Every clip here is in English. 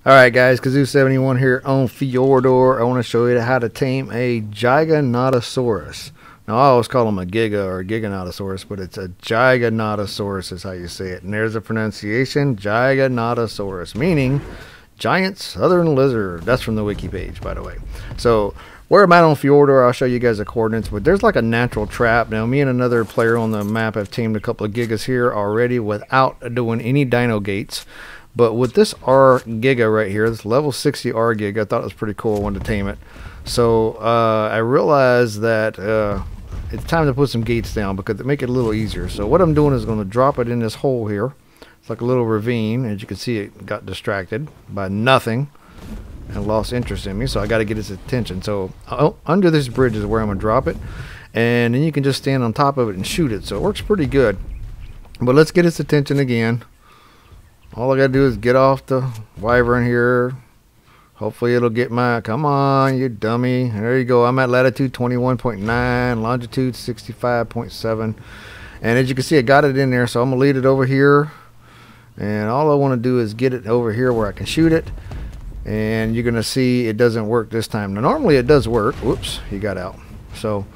Alright guys, Kazoo71 here on Fjordor. I want to show you how to tame a Giganotosaurus. Now I always call him a Giga or a Giganotosaurus, but it's a Giganotosaurus is how you say it. And there's a pronunciation, Giganotosaurus, meaning giant southern lizard. That's from the wiki page, by the way. So where I'm at on Fjordor, I'll show you guys the coordinates, but there's like a natural trap. Now me and another player on the map have tamed a couple of Gigas here already without doing any dino gates. But with this R-Giga right here, this level 60 R-Giga, I thought it was pretty cool. I wanted to tame it. So I realized that it's time to put some gates down because it make it a little easier. So what I'm doing is going to drop it in this hole here. It's like a little ravine. As you can see, it got distracted by nothing and lost interest in me. So I got to get its attention. So under this bridge is where I'm going to drop it. And then you can just stand on top of it and shoot it. So it works pretty good. But let's get its attention again. All I gotta do is get off the wyvern here. Hopefully it'll get my, come on you dummy. There you go. I'm at latitude 21.9, longitude 65.7. And as you can see, I got it in there, so I'm gonna lead it over here. And all I want to do is get it over here where I can shoot it. And you're gonna see it doesn't work this time. Now normally it does work. Whoops, he got out. So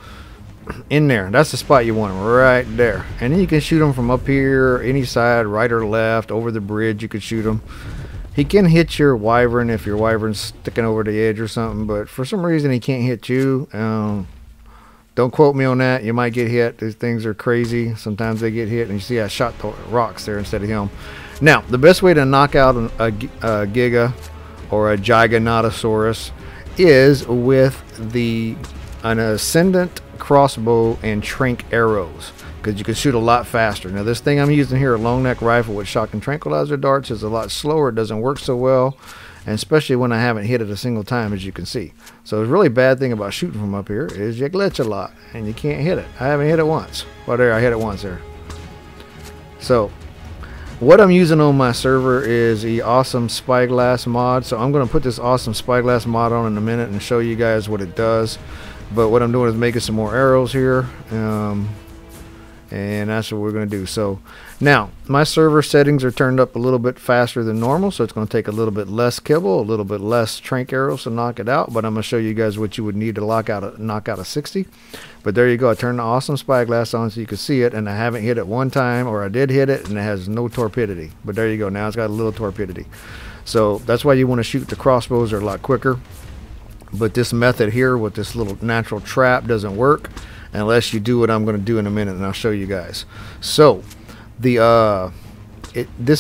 in there, that's the spot you want him, right there. And then you can shoot him from up here, any side, right or left, over the bridge. You could shoot him. He can hit your wyvern if your wyvern's sticking over the edge or something, but for some reason he can't hit you. Don't quote me on that. You might get hit. These things are crazy. Sometimes they get hit, and you see I shot the rocks there instead of him. Now the best way to knock out a Giga or a Giganotosaurus is with an ascendant crossbow and trank arrows, because you can shoot a lot faster. Now this thing I'm using here, a long neck rifle with shock and tranquilizer darts, is a lot slower. It doesn't work so well, and especially when I haven't hit it a single time, as you can see. So the really bad thing about shooting from up here is you glitch a lot and you can't hit it. I haven't hit it once. Well, there, I hit it once there. So what I'm using on my server is the awesome spyglass mod. So I'm going to put this awesome spyglass mod on in a minute and show you guys what it does. But what I'm doing is making some more arrows here, and that's what we're going to do. So now my server settings are turned up a little bit faster than normal, so it's going to take a little bit less kibble, a little bit less trank arrows to knock it out. But I'm going to show you guys what you would need to knock out a 60. But there you go. I turned the awesome spyglass on so you can see it, and I haven't hit it one time, or I did hit it and it has no torpidity. But there you go. Now it's got a little torpidity. So that's why you want to shoot the crossbows. Are a lot quicker. But this method here with this little natural trap doesn't work unless you do what I'm going to do in a minute, and I'll show you guys. So this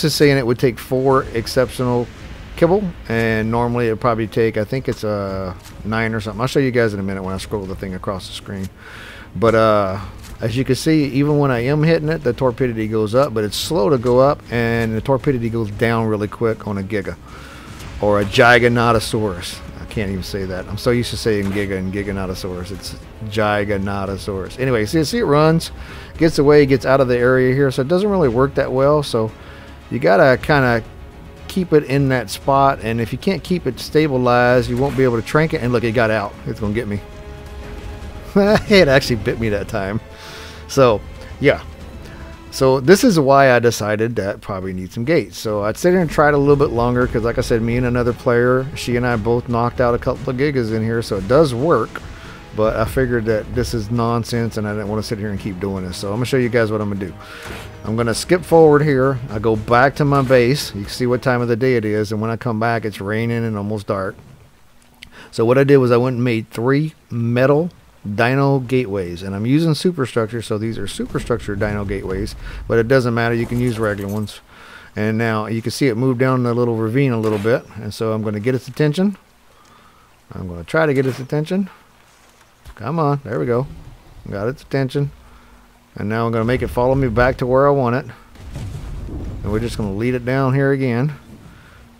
is saying it would take 4 exceptional kibble, and normally it would probably take, I think it's 9 or something. I'll show you guys in a minute when I scroll the thing across the screen. But as you can see, even when I am hitting it, the torpidity goes up, but it's slow to go up, and the torpidity goes down really quick on a Giga or a Giganotosaurus. Can't even say that. I'm so used to saying Giga and Giganotosaurus. It's Giganotosaurus. Anyway, see it runs, gets away, gets out of the area here, so it doesn't really work that well. So you gotta kind of keep it in that spot, and if you can't keep it stabilized, you won't be able to trank it. And look, it got out. It's gonna get me. It actually bit me that time. So yeah. So this is why I decided that probably need some gates. So I'd sit here and try it a little bit longer, because like I said, me and another player, she and I both knocked out a couple of Gigas in here, so it does work. But I figured that this is nonsense and I didn't want to sit here and keep doing this. So I'm going to show you guys what I'm going to do. I'm going to skip forward here. I go back to my base. You can see what time of the day it is, and when I come back it's raining and almost dark. So what I did was I went and made 3 metal dino gateways, and I'm using superstructure, so these are superstructure dino gateways, but it doesn't matter, you can use regular ones. And now you can see it move down the little ravine a little bit, and so I'm going to get its attention. I'm going to try to get its attention. Come on, there we go. Got its attention, and now I'm going to make it follow me back to where I want it, and we're just going to lead it down here again.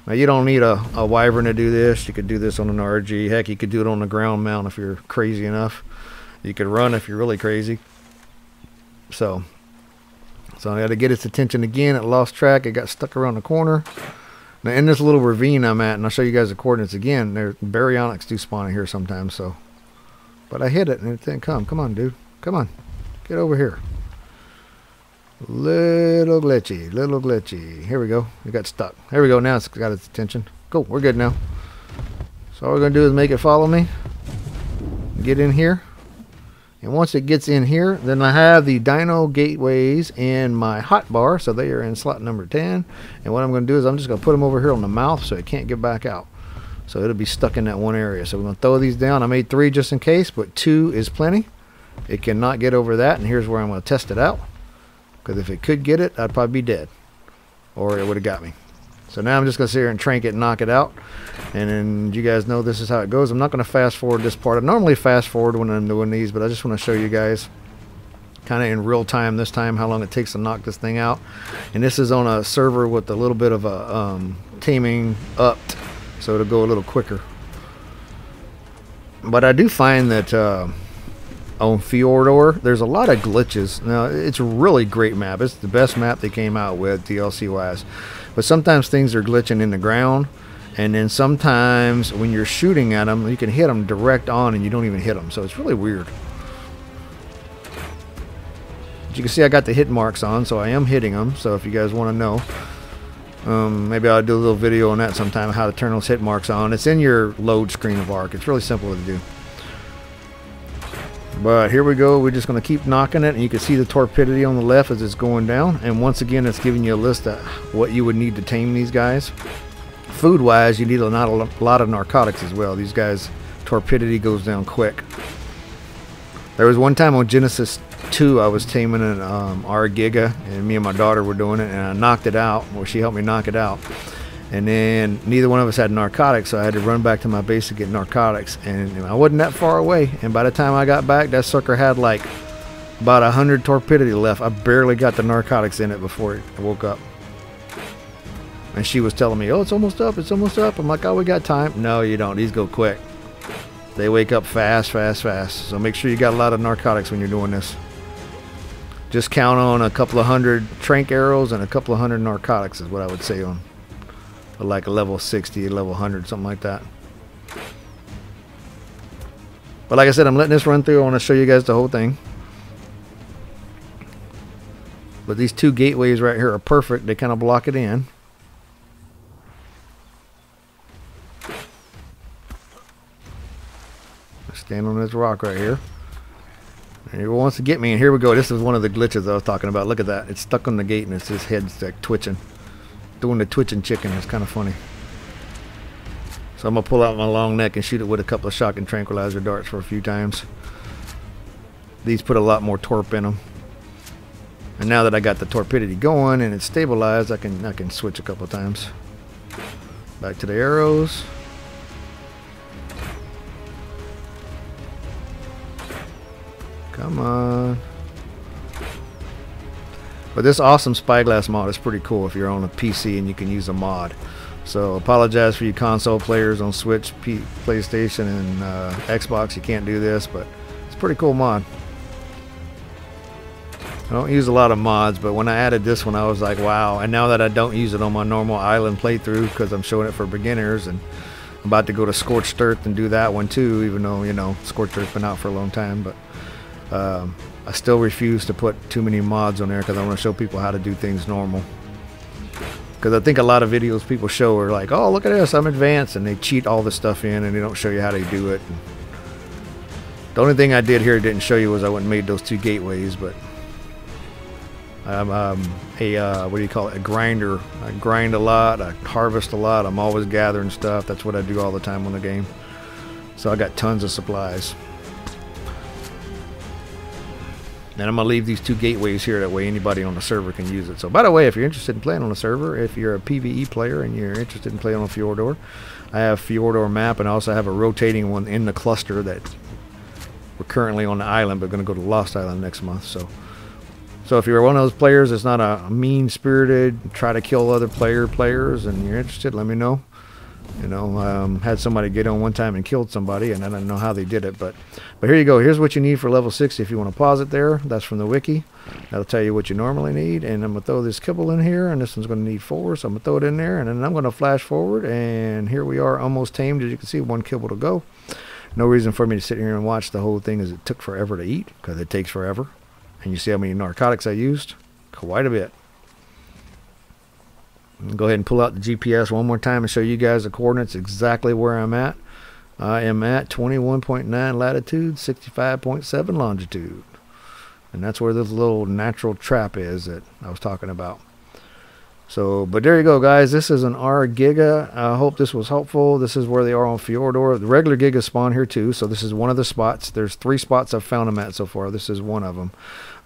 Now you don't need a wyvern to do this. You could do this on an RG. Heck, you could do it on the ground mount if you're crazy enough. You could run if you're really crazy. So I got to get its attention again. It lost track. It got stuck around the corner. Now in this little ravine I'm at, and I'll show you guys the coordinates again. Baryonyx do spawn in here sometimes. So, but I hit it and it didn't come. Come on, dude. Come on, get over here. Little glitchy, little glitchy. Here we go. It got stuck. Here we go. Now it's got its attention. Cool, we're good now. So all we're going to do is make it follow me. Get in here. And once it gets in here, then I have the dino gateways in my hotbar. So they are in slot number 10. And what I'm going to do is I'm just going to put them over here on the mouth so it can't get back out. So it'll be stuck in that one area. So we're going to throw these down. I made 3 just in case, but 2 is plenty. It cannot get over that. And here's where I'm going to test it out. Because if it could get it, I'd probably be dead. Or it would have got me. So now I'm just going to sit here and trank it and knock it out. And then you guys know this is how it goes. I'm not going to fast forward this part. I normally fast forward when I'm doing these, but I just want to show you guys kind of in real time this time how long it takes to knock this thing out. And this is on a server with a little bit of a taming upped, so it'll go a little quicker. But I do find that on Fjordor, there's a lot of glitches. Now, it's a really great map. It's the best map they came out with, DLC-wise. But sometimes things are glitching in the ground, and then sometimes when you're shooting at them, you can hit them direct on and you don't even hit them. So it's really weird. As you can see, I got the hit marks on, so I am hitting them. So if you guys want to know, maybe I'll do a little video on that sometime, how to turn those hit marks on. It's in your load screen of Ark. It's really simple to do. But here we go. We're just going to keep knocking it, and you can see the torpidity on the left as it's going down. And once again, it's giving you a list of what you would need to tame these guys. Food wise, you need a lot of narcotics as well. These guys, torpidity goes down quick. There was one time on Genesis 2 I was taming an R-Giga, and me and my daughter were doing it, and I knocked it out. Well, she helped me knock it out. And then neither one of us had narcotics, so I had to run back to my base to get narcotics. And I wasn't that far away. And by the time I got back, that sucker had like about 100 torpidity left. I barely got the narcotics in it before I woke up. And she was telling me, oh, it's almost up, it's almost up. I'm like, oh, we got time. No, you don't. These go quick. They wake up fast, fast, fast. So make sure you got a lot of narcotics when you're doing this. Just count on a couple of 100 trank arrows and a couple of 100 narcotics is what I would say on like a level 60, level 100, something like that. But like I said, I'm letting this run through. I want to show you guys the whole thing. But these 2 gateways right here are perfect. They kind of block it in. Stand on this rock right here. And he wants to get me, and here we go. This is one of the glitches I was talking about. Look at that. It's stuck on the gate, and it's his head's like twitching. Doing the twitching chicken is kind of funny. So I'm going to pull out my long neck and shoot it with a couple of shock and tranquilizer darts for a few times. These put a lot more torp in them. And now that I got the torpidity going and it's stabilized, I can switch a couple of times. Back to the arrows. Come on. But this awesome spyglass mod is pretty cool if you're on a PC and you can use a mod. So apologize for you console players on Switch, PlayStation, and Xbox. You can't do this, but it's a pretty cool mod. I don't use a lot of mods, but when I added this one, I was like, wow. And now that I don't use it on my normal island playthrough because I'm showing it for beginners, and I'm about to go to Scorched Earth and do that one too, even though, you know, Scorched Earth's been out for a long time. But I still refuse to put too many mods on there because I want to show people how to do things normal. Because I think a lot of videos people show are like, oh, look at this, I'm advanced, and they cheat all the stuff in and they don't show you how they do it. And the only thing I did here didn't show you was I went and made those 2 gateways, but I'm what do you call it, a grinder. I grind a lot, I harvest a lot, I'm always gathering stuff. That's what I do all the time on the game. So I got tons of supplies. And I'm going to leave these 2 gateways here, that way anybody on the server can use it. So by the way, if you're interested in playing on the server, if you're a PvE player and you're interested in playing on Fjordor, I have Fjordor map, and I also have a rotating one in the cluster that we're currently on the island, but going to go to Lost Island next month. So if you're one of those players that's not a mean-spirited, try to kill other players, and you're interested, let me know. You know, had somebody get on one time and killed somebody, and I don't know how they did it, but here you go. Here's what you need for level 60 if you want to pause it there. That's from the wiki. That'll tell you what you normally need, and I'm going to throw this kibble in here, and this one's going to need 4, so I'm going to throw it in there, and then I'm going to flash forward, and here we are, almost tamed. As you can see, 1 kibble to go. No reason for me to sit here and watch the whole thing, as it took forever to eat, because it takes forever. And you see how many narcotics I used? Quite a bit. Go ahead and pull out the GPS one more time and show you guys the coordinates exactly where I'm at. I am at 21.9 latitude, 65.7 longitude. And that's where this little natural trap is that I was talking about. So, but there you go, guys. This is an R-Giga. I hope this was helpful. This is where they are on Fjordor. The regular Giga spawn here too, so this is one of the spots. There's 3 spots I've found them at so far. This is one of them.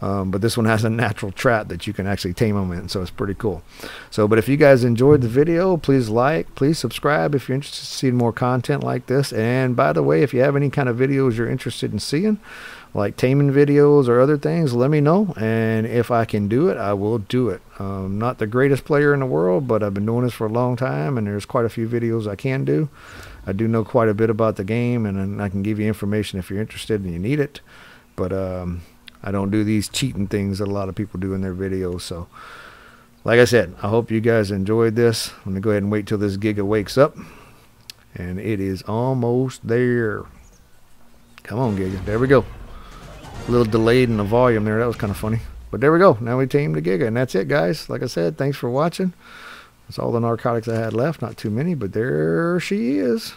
But this one has a natural trap that you can actually tame them in, so it's pretty cool. So, but if you guys enjoyed the video, please like, please subscribe if you're interested in seeing more content like this. And by the way, if you have any kind of videos you're interested in seeing, like taming videos or other things, let me know, and if I can do it, I will do it. Not the greatest player in the world, but I've been doing this for a long time, and there's quite a few videos I can do. I do know quite a bit about the game, and I can give you information if you're interested and you need it. But I don't do these cheating things that a lot of people do in their videos. So like I said, I hope you guys enjoyed this. I'm gonna go ahead and wait till this Giga wakes up, and it is almost there. Come on, Giga. There we go. A little delayed in the volume there. That was kind of funny. But there we go. Now we tamed the Giga. And that's it, guys. Like I said, thanks for watching. That's all the narcotics I had left. Not too many, but there she is.